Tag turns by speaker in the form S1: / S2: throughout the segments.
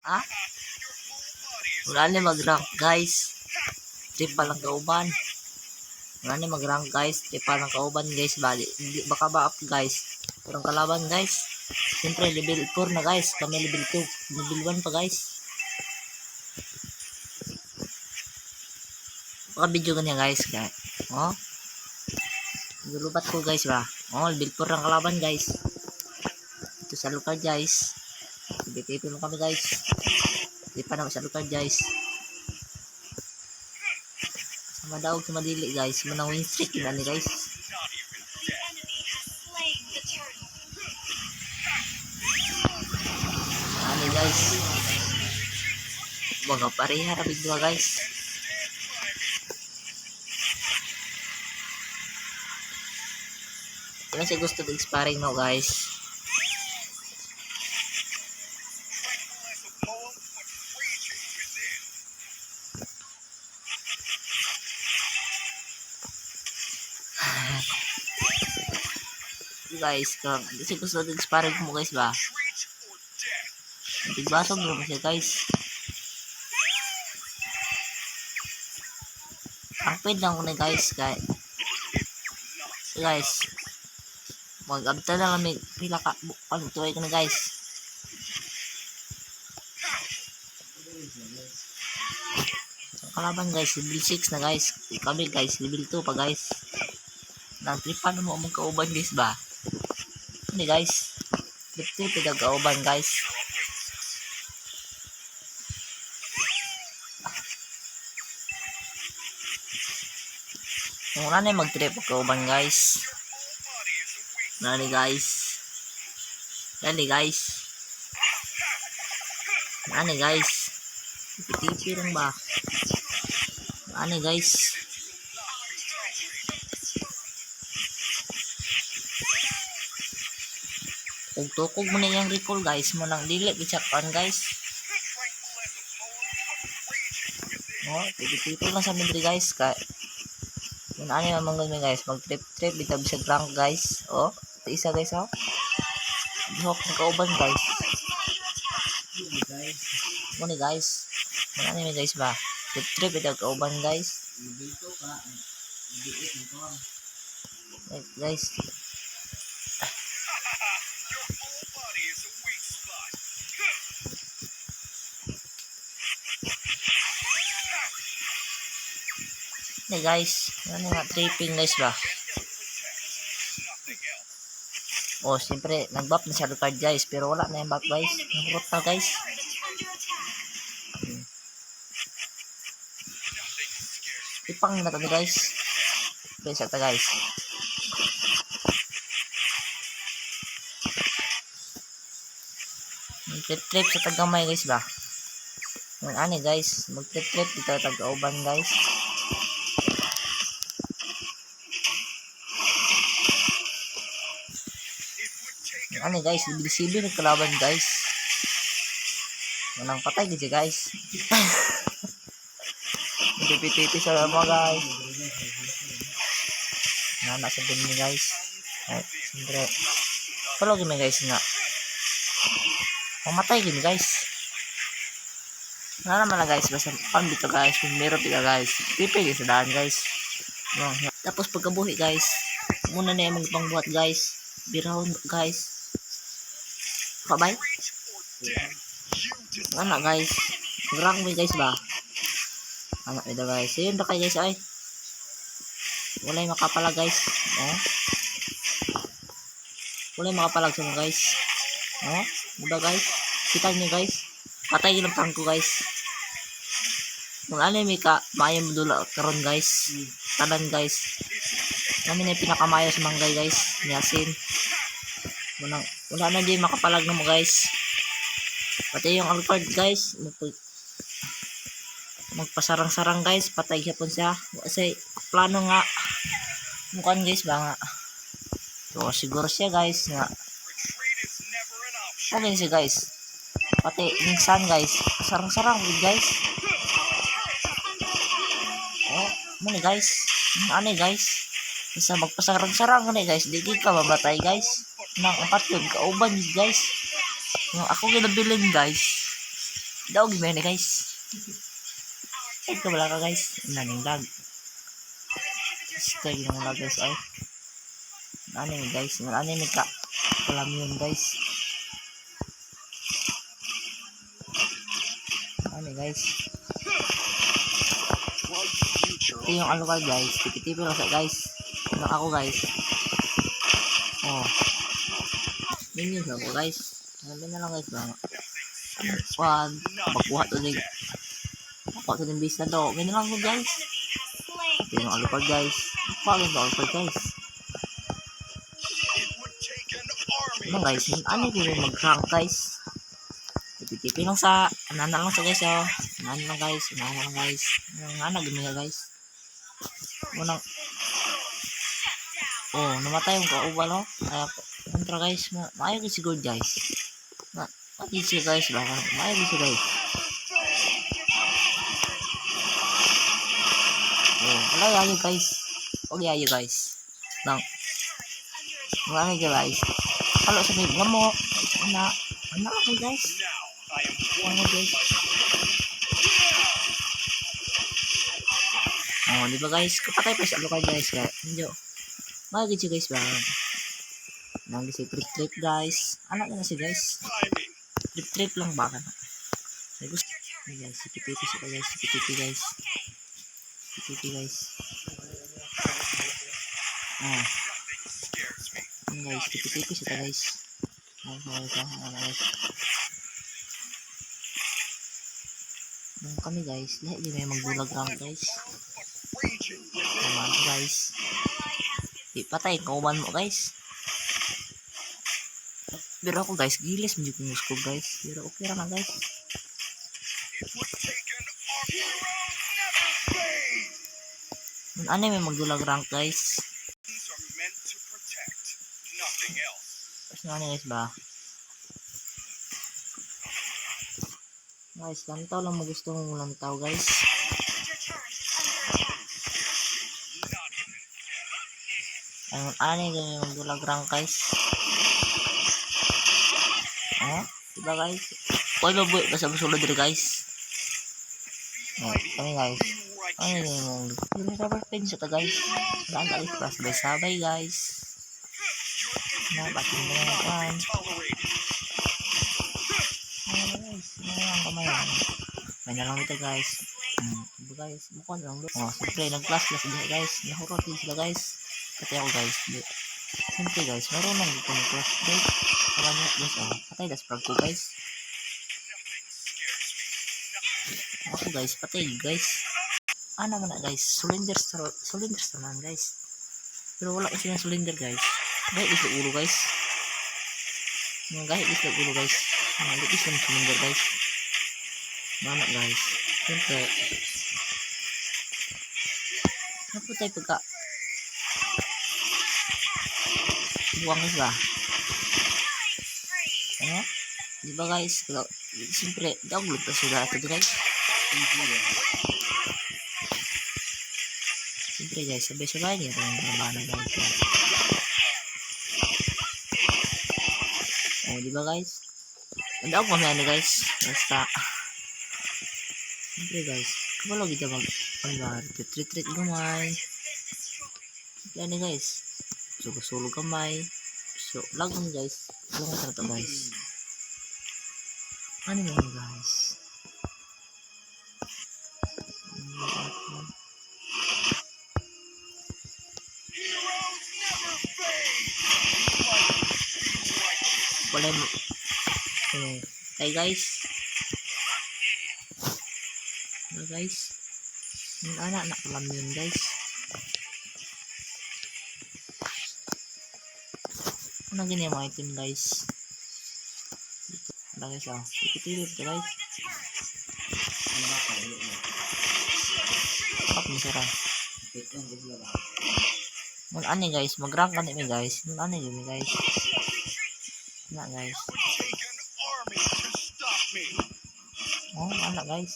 S1: Ha? Wala na mag-rank guys. Trip pa lang kauban. Wala na mag-rank guys. Trip pa lang kauban guys. Bali. Baka ba up guys. Kurang kalaban guys. Siyempre level 4 na guys. Kami level 2. Level 1 pa guys. Baka video ka niya guys. Oh. Lulubat ko guys ba. Oh level 4 ang kalaban guys. Ito sa lugar guys. TP lang kami guys. Di pa naman sa lugar guys. Sa madaog sa madili guys. Manang win streak yun ani guys. Ani guys. Mga pareha rabig dua guys. Kung siya gusto mag-sparring no guys. Guys, kasi gusto mag-sparring mo guys ba? Tigbasog mo siya guys. Ang pwede lang ko na guys. Guys. Mag-abta na kami. Pila ka. Tuway ko na guys. Ang kalaban guys. Level 6 na guys. Kami guys. Level 2 pa guys. Nag-tripan mo among kauban guys ba? Hindi guys. Trip kauban guys. Kung wala na mag-trip kauban guys. Dali guys. Dali guys. Dali guys. Tipi lang ba? Dali guys. Kung tukog mo na yung recall guys. Mo nang dili bisakan guys. Oh, tipi lang sa midri guys. Kung ano yung mga guys. Mag-trip bitab sa rank guys. Oh. Isa guys oh. Hawk ng kauban guys. Muna guys. Ano guys ba? Trip ito kauban guys. Guys. Hey guys. Ano nga tripping guys ba? Oh, siyempre, nag-buff na siya card guys, pero wala na yung buff guys. Nag-buff na guys. Ipang na to guys. Guys, ata guys. Mag-trip sa tagamay guys ba? Ano guys, mag-trip dito tag-auban guys. Ano guys, libil-sibil ng kalaban guys. Walang patay kasi guys. Tipi-tipi sa mga guys. Nasa din ni guys. Ay, siyempre. Follow kami guys nga. Mamatay kami guys. Wala naman na guys. Basta pang dito guys. Kung meron dito guys. Tipi sa daan guys. Tapos pagkabuhi guys. Muna na yung magpangbuhat guys. Birahon guys. Kabay? Ano guys? Rank mo guys ba? Ano ito guys? Ayun ba kayo guys ay? Wala yung makapalag guys. Oh. Wala yung makapalag sa mga guys. Oh. Diba guys? Kita nyo guys? Patay yung tank ko guys. Kung ano yung maya mo dula karon guys. Talan guys. Namin yung pinakamayo sa manggay guys. Yasin. Wala na din makapalag na mo guys. Pati yung Alcard guys. Magpasarang-sarang guys. Patay siya po siya. Kasi plano nga. Mukhang guys ba nga. So siguro siya guys nga. Okay siya guys. Pati minsan guys. Sarang-sarang guys. Oh. Muna guys. Ano guys. Isa magpasarang-sarang ano guys. Di ka mamatay guys. Nang apat yun, kauban guys. Yung ako ginabilin guys. Daw gimana guys. Ay ka wala ka guys. Naning lag. Stay yung lag guys ay. Anime guys, anime ka. Alam yun guys. Ano guys. Ito yung ano guys. Tipi-tipi lang sa guys. Ano ako guys. Oh. Minions ako guys. Ano na lang guys lang. Wag. Pagkuha to din. Pagkuha to din base na to. Ganyan lang ko guys. Ito yung alupad guys. Pagkuha to alupad guys. Ano guys. Ano yung mag-rank guys. Tipi-tipi lang sa. Anana lang sa guys oh. Anana lang guys. Anana lang guys. Anana gano'n guys. Unang. Oh, namatay yung kaubal oh. Kaya kontra guys. Maayo kasi good guys. Maayo kasi guys. Maayo kasi guys. Oh, wala yayo guys. Huwag yayo guys. Nang. Wala guys. Kalau sa may gamok. Ano ako guys. Ano guys. Oh, di ba guys? Kapatay pa sa lokal guys. Kaya, hindi. Magigit siya guys ba? Lagi si trip guys. Anak na si guys. Trip lang ba ka? Ay gusto. Ay guys, sipi-tipi siya guys. Sipi-tipi guys. Sipi-tipi guys. Oh. Ay guys, sipi-tipi siya guys. Guys. Kami guys. Lahat di may magbulag lang guys. Naman guys. Patay, kauban mo guys. Pero ako guys, gilis medyo kung gusto guys. Pero okay lang guys. Ano may magdulag rank guys. Tapos ano guys ba? Guys, lantaw lang magusto mong lantaw guys. Ano yung magdulag rank guys. Oh, diba guys? Kung mabuhay basta masulod rin guys. Oh, kami guys. Ano yung rubber pins ito guys. Daan guys, sabay guys. Batin mo yung kan. Guys, ang kamay. May na lang ito guys. Diba guys? Bukan lang. Oh, siyempre, nag-class sila guys. Nahurot din sila guys. Pati ako guys. Siyempre guys, marunong dito ng class guys. Kaya nyo guys, oh. Patay das prag ko guys. Ako guys, patay guys. Ano man na guys, cylinder naman guys. Pero wala kasi ng cylinder guys. Gahit is ulo guys. Gahit is ulo guys. Gahit is ng cylinder guys. Mana guys. Siyempre. Ano po tayo pagka buwang guys ba? Ano? Diba guys? Siyempre, download pa sila ito guys. Siyempre guys, sabay-sabay niya ito yung trabaho guys. Oh, diba guys? Ang daw kami ano guys. Basta. Siyempre guys, kapalo kita retreat gamay. Yan guys. Sulog gamay. So, lagon guys. Lagon na ito guys. Ano yun guys? Wala mo. Hey guys. Ano guys? Yung anak lang yun guys. Ano ganyan mga item guys? Ano guys oh. Ikit-ikit ito guys. Apa misara? Mun ano guys? Mag-rank ka nimi guys. Mun ano yun guys? Ano guys? Oh, ano guys?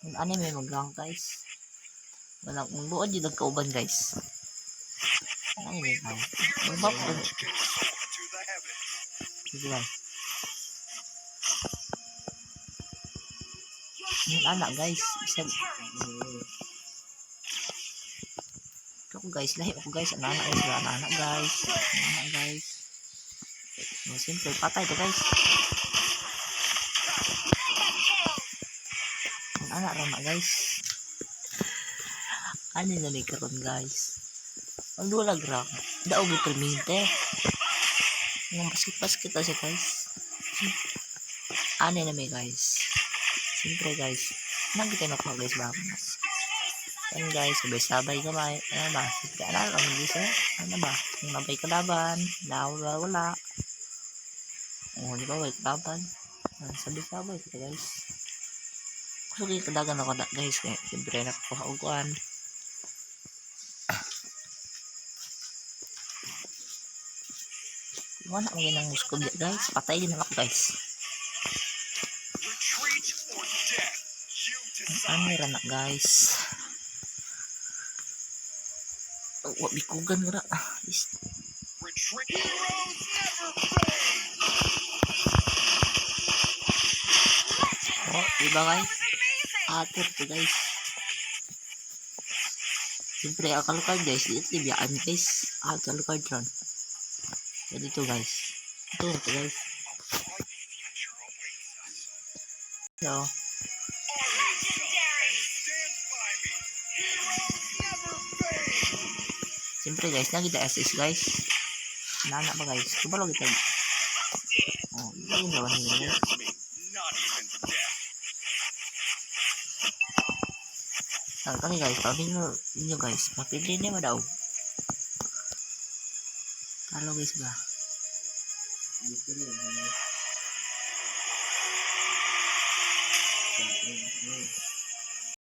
S1: Mun ano may mag-rank guys? Walang buod yung nagkauban guys. Ano yun guys? Magbap ko. Sige guys. Yung anak guys. Isang... Ako guys, lahi ako guys. Anak guys. Anak guys. Anak guys. Simple, patay to guys. Ang anak rana guys. Ano na may karon guys. Ang dulag ra. Daog ito minte. Ang basket-basket na siya guys. Ano na may guys. Siyempre guys. Nang kita na guys ba? Yan guys, sabay-sabay kamay. Ano ba? Siyempre, ano ba? Ano ba? Kung nabay kalaban. Wala. Oh, di ba? Wala kalaban. Sabay-sabay kita guys. Gusto kayo kadagan ako na guys. Siyempre, nakakuhauguan. Wala mo ginang muskod guys. Patay din ako guys. Ano rin na guys. Wag bikugan nga. Oh, diba guys? Ater to guys. Siyempre, akalukard guys. Dito biyaan guys. Akalukard run. So, dito guys. Ito guys. So, siyempre guys, nagita SS guys. Nana ba guys? Kubalo kita. Oh, lagi naman nila guys. Kami guys, pamilya nyo guys. Mapili niya mo daw. Talo guys ba?